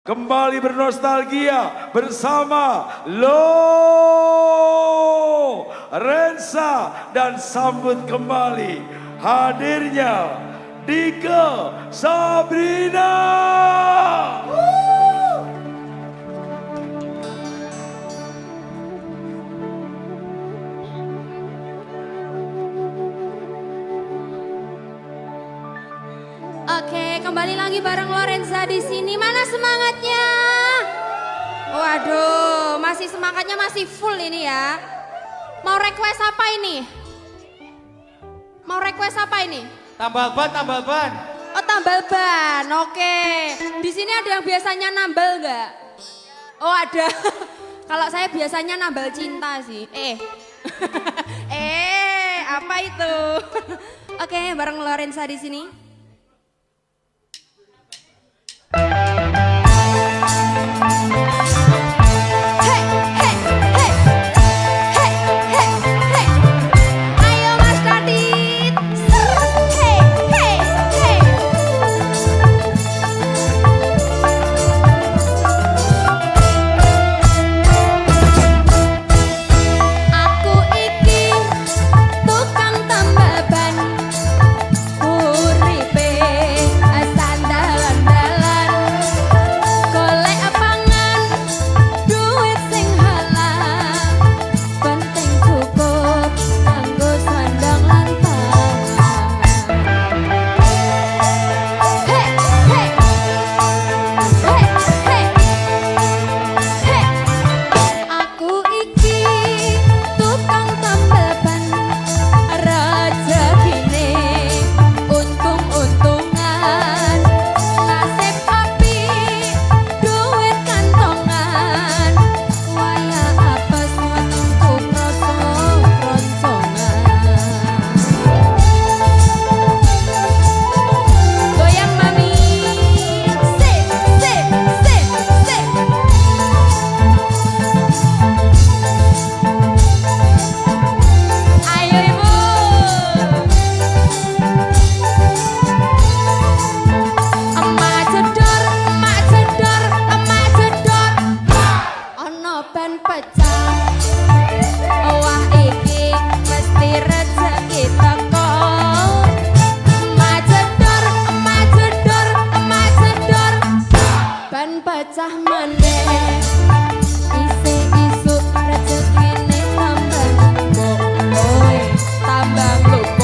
kembali bernostalgia bersama Rensa dan sambut kembali hadirnya Dika Sabrina. Oke, kembali lagi bareng Lorenza di sini. Mana semangatnya? Waduh, masih semangatnya masih full ini ya. Mau request apa ini? Mau request apa ini? Tambal ban, tambal ban. Oh, tambal ban. Oke. Di sini ada yang biasanya nambal nggak? Oh, ada. Kalau saya biasanya nambal cinta sih. Apa itu? Oke, bareng Lorenza di sini. Pecah meneh isuk rezekine tambah tambah